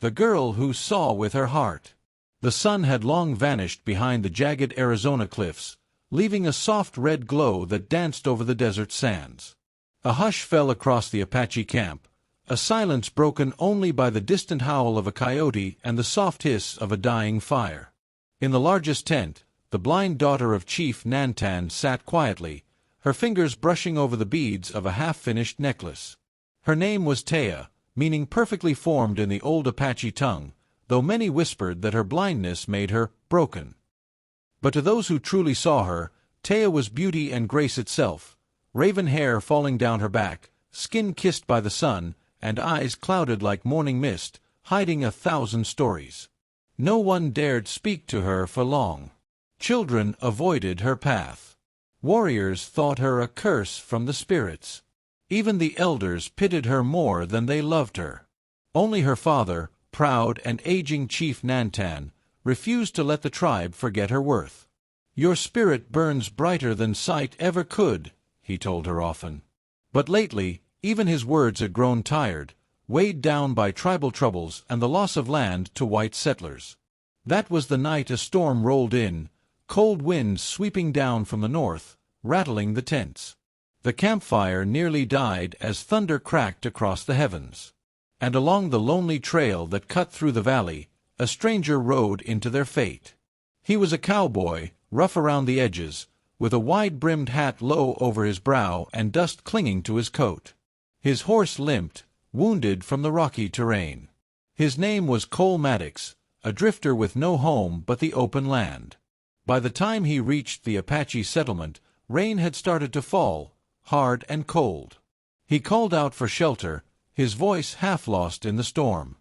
The girl who saw with her heart. The sun had long vanished behind the jagged Arizona cliffs, leaving a soft red glow that danced over the desert sands. A hush fell across the Apache camp, a silence broken only by the distant howl of a coyote and the soft hiss of a dying fire. In the largest tent, the blind daughter of Chief Nantan sat quietly, her fingers brushing over the beads of a half-finished necklace. Her name was Taya, meaning perfectly formed in the old Apache tongue, though many whispered that her blindness made her broken. But to those who truly saw her, Taya was beauty and grace itself, raven hair falling down her back, skin kissed by the sun, and eyes clouded like morning mist, hiding 1,000 stories. No one dared speak to her for long. Children avoided her path. Warriors thought her a curse from the spirits. Even the elders pitied her more than they loved her. Only her father, proud and aging Chief Nantan, refused to let the tribe forget her worth. "Your spirit burns brighter than sight ever could," he told her often. But lately, even his words had grown tired, weighed down by tribal troubles and the loss of land to white settlers. That was the night a storm rolled in, cold winds sweeping down from the north, rattling the tents. The campfire nearly died as thunder cracked across the heavens. And along the lonely trail that cut through the valley, a stranger rode into their fate. He was a cowboy, rough around the edges, with a wide-brimmed hat low over his brow and dust clinging to his coat. His horse limped, wounded from the rocky terrain. His name was Cole Maddox, a drifter with no home but the open land. By the time he reached the Apache settlement, rain had started to fall, hard and cold. He called out for shelter, his voice half lost in the storm.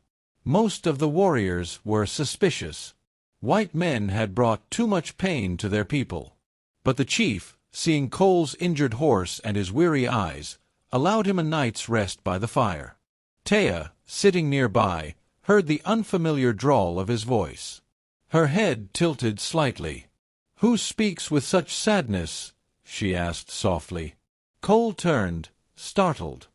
Most of the warriors were suspicious. White men had brought too much pain to their people. But the chief, seeing Cole's injured horse and his weary eyes, allowed him a night's rest by the fire. Taya, sitting nearby, heard the unfamiliar drawl of his voice. Her head tilted slightly. "Who speaks with such sadness?" she asked softly. Cole turned, startled.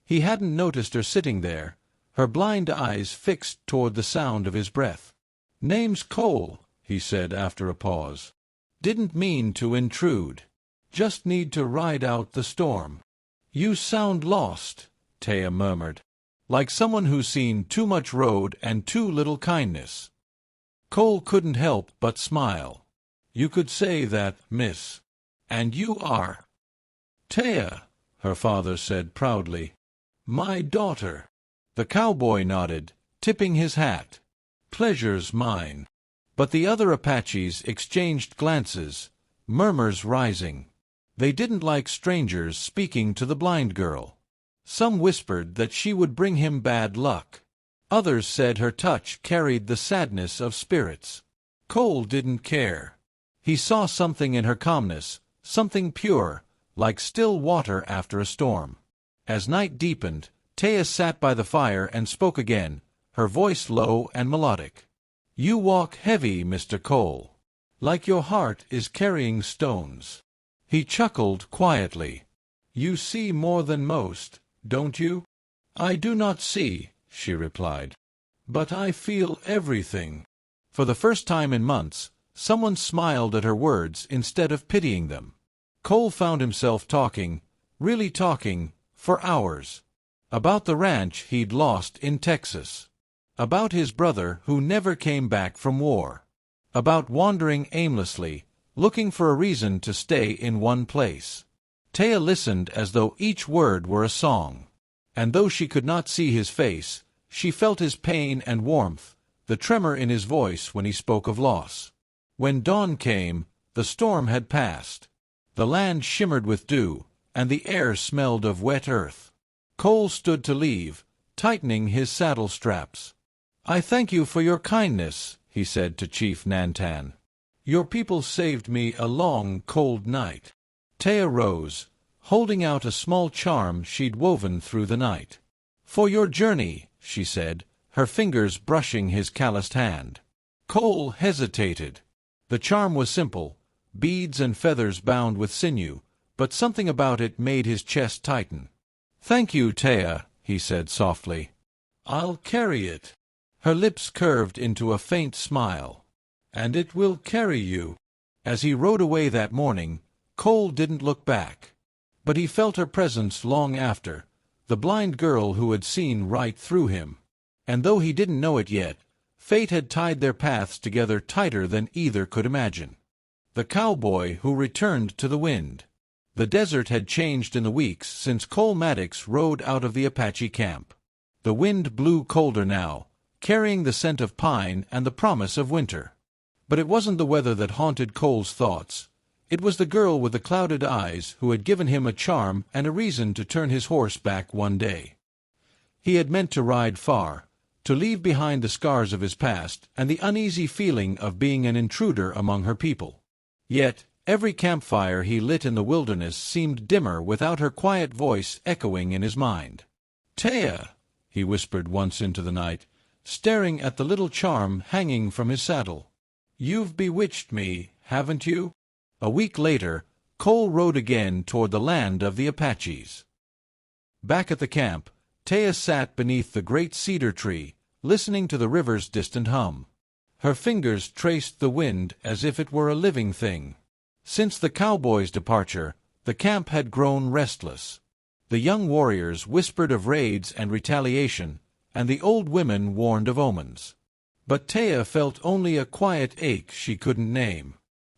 He hadn't noticed her sitting there, her blind eyes fixed toward the sound of his breath. "Name's Cole," he said after a pause. "Didn't mean to intrude. Just need to ride out the storm." "You sound lost," Taya murmured, "like someone who's seen too much road and too little kindness." Cole couldn't help but smile. "You could say that, miss. And you are." "Taya," her father said proudly. "My daughter." The cowboy nodded, tipping his hat. "Pleasure's mine." But the other Apaches exchanged glances, murmurs rising. They didn't like strangers speaking to the blind girl. Some whispered that she would bring him bad luck. Others said her touch carried the sadness of spirits. Cole didn't care. He saw something in her calmness, something pure, like still water after a storm. As night deepened, Taya sat by the fire and spoke again, her voice low and melodic. "You walk heavy, Mr. Cole. Like your heart is carrying stones." He chuckled quietly. "You see more than most, don't you?" "I do not see," she replied. "But I feel everything." For the first time in months, someone smiled at her words instead of pitying them. Cole found himself talking, really talking, for hours. About the ranch he'd lost in Texas. About his brother who never came back from war. About wandering aimlessly, looking for a reason to stay in one place. Taya listened as though each word were a song. And though she could not see his face, she felt his pain and warmth, the tremor in his voice when he spoke of loss. When dawn came, the storm had passed. The land shimmered with dew, and the air smelled of wet earth. Cole stood to leave, tightening his saddle straps. "I thank you for your kindness," he said to Chief Nantan. "Your people saved me a long, cold night." Taya rose, holding out a small charm she'd woven through the night. "For your journey," she said, her fingers brushing his calloused hand. Cole hesitated. The charm was simple, beads and feathers bound with sinew, but something about it made his chest tighten. "Thank you, Taya," he said softly. "I'll carry it." Her lips curved into a faint smile. "And it will carry you." As he rode away that morning, Cole didn't look back. But he felt her presence long after, the blind girl who had seen right through him. And though he didn't know it yet, fate had tied their paths together tighter than either could imagine. The cowboy who returned to the wind. The desert had changed in the weeks since Cole Maddox rode out of the Apache camp. The wind blew colder now, carrying the scent of pine and the promise of winter. But it wasn't the weather that haunted Cole's thoughts. It was the girl with the clouded eyes who had given him a charm and a reason to turn his horse back one day. He had meant to ride far, to leave behind the scars of his past and the uneasy feeling of being an intruder among her people. Yet every campfire he lit in the wilderness seemed dimmer without her quiet voice echoing in his mind. "Taya," he whispered once into the night, staring at the little charm hanging from his saddle. "You've bewitched me, haven't you?" A week later, Cole rode again toward the land of the Apaches. Back at the camp, Taya sat beneath the great cedar tree, listening to the river's distant hum. Her fingers traced the wind as if it were a living thing. Since the cowboy's departure, the camp had grown restless. The young warriors whispered of raids and retaliation, and the old women warned of omens. But Taya felt only a quiet ache she couldn't name.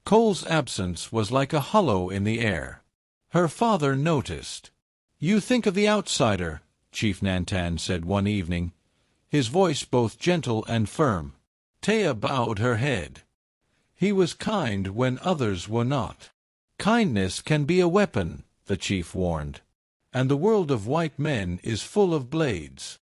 Cole's absence was like a hollow in the air. Her father noticed. "You think of the outsider," Chief Nantan said one evening, his voice both gentle and firm. Taya bowed her head. "He was kind when others were not." "Kindness can be a weapon," the chief warned. "And the world of white men is full of blades."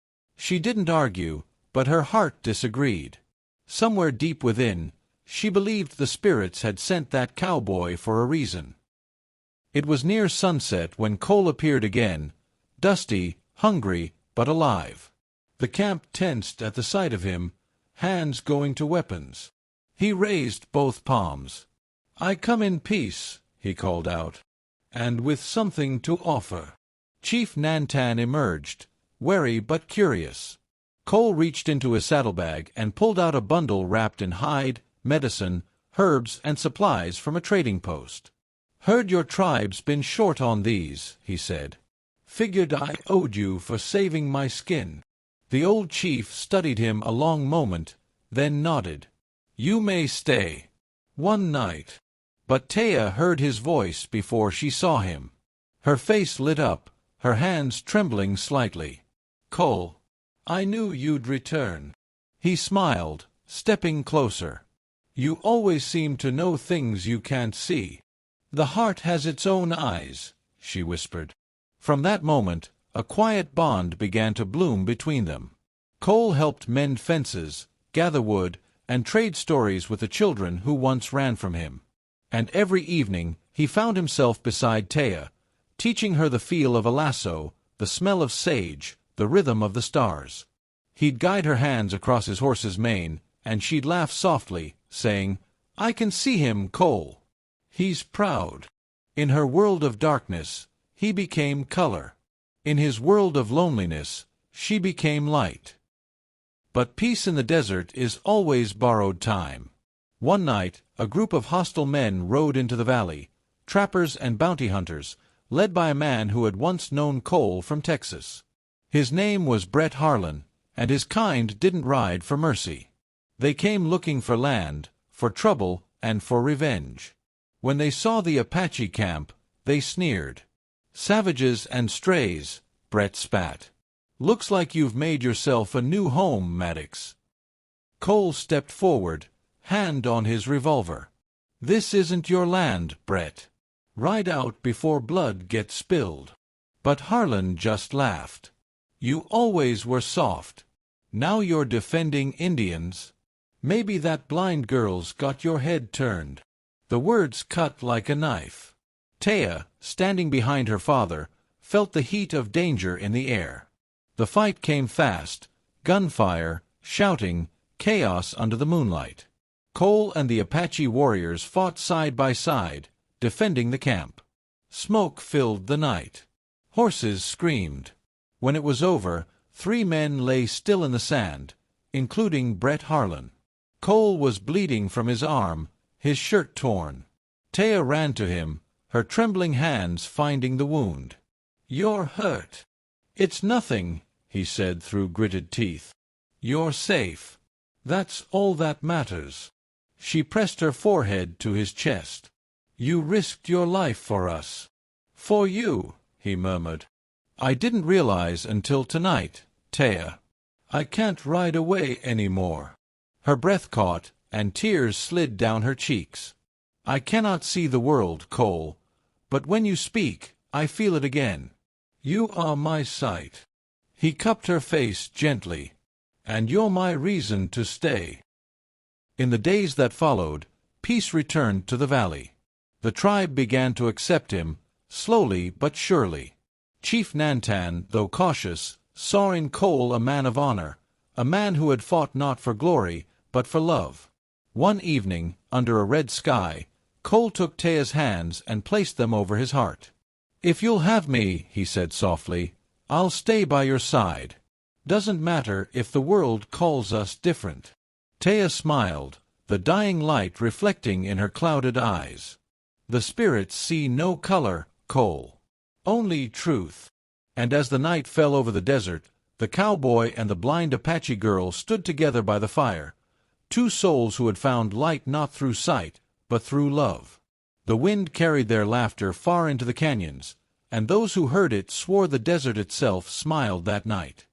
She didn't argue, but her heart disagreed. Somewhere deep within, she believed the spirits had sent that cowboy for a reason. It was near sunset when Cole appeared again, dusty, hungry, but alive. The camp tensed at the sight of him, hands going to weapons. He raised both palms. "I come in peace," he called out, "and with something to offer." Chief Nantan emerged, wary but curious. Cole reached into his saddlebag and pulled out a bundle wrapped in hide, medicine, herbs, and supplies from a trading post. "Heard your tribe's been short on these," he said. "Figured I owed you for saving my skin." The old chief studied him a long moment, then nodded. "You may stay. One night." But Taya heard his voice before she saw him. Her face lit up, her hands trembling slightly. "Cole, I knew you'd return." He smiled, stepping closer. "You always seem to know things you can't see." "The heart has its own eyes," she whispered. From that moment, a quiet bond began to bloom between them. Cole helped mend fences, gather wood, and trade stories with the children who once ran from him. And every evening he found himself beside Taya, teaching her the feel of a lasso, the smell of sage, the rhythm of the stars. He'd guide her hands across his horse's mane, and she'd laugh softly, saying, "I can see him, Cole. He's proud." In her world of darkness, he became color. In his world of loneliness, she became light. But peace in the desert is always borrowed time. One night, a group of hostile men rode into the valley, trappers and bounty hunters, led by a man who had once known Cole from Texas. His name was Brett Harlan, and his kind didn't ride for mercy. They came looking for land, for trouble, and for revenge. When they saw the Apache camp, they sneered. "Savages and strays," Brett spat. "Looks like you've made yourself a new home, Maddox." Cole stepped forward, hand on his revolver. "This isn't your land, Brett. Ride out before blood gets spilled." But Harlan just laughed. "You always were soft. Now you're defending Indians. Maybe that blind girl's got your head turned." The words cut like a knife. Taya, standing behind her father, felt the heat of danger in the air. The fight came fast, gunfire, shouting, chaos under the moonlight. Cole and the Apache warriors fought side by side, defending the camp. Smoke filled the night. Horses screamed. When it was over, 3 men lay still in the sand, including Brett Harlan. Cole was bleeding from his arm, his shirt torn. Taya ran to him, her trembling hands finding the wound. "You're hurt." "It's nothing," he said through gritted teeth. "You're safe. That's all that matters." She pressed her forehead to his chest. "You risked your life for us." "For you," he murmured. "I didn't realize until tonight, Taya. I can't ride away anymore." Her breath caught, and tears slid down her cheeks. "I cannot see the world, Cole, but when you speak, I feel it again. You are my sight." He cupped her face gently. "And you're my reason to stay." In the days that followed, peace returned to the valley. The tribe began to accept him, slowly but surely. Chief Nantan, though cautious, saw in Cole a man of honor, a man who had fought not for glory, but for love. One evening, under a red sky, Cole took Taya's hands and placed them over his heart. "If you'll have me," he said softly, "I'll stay by your side. Doesn't matter if the world calls us different." Taya smiled, the dying light reflecting in her clouded eyes. "The spirits see no color, Cole. Only truth." And as the night fell over the desert, the cowboy and the blind Apache girl stood together by the fire, two souls who had found light not through sight, but through love. The wind carried their laughter far into the canyons, and those who heard it swore the desert itself smiled that night.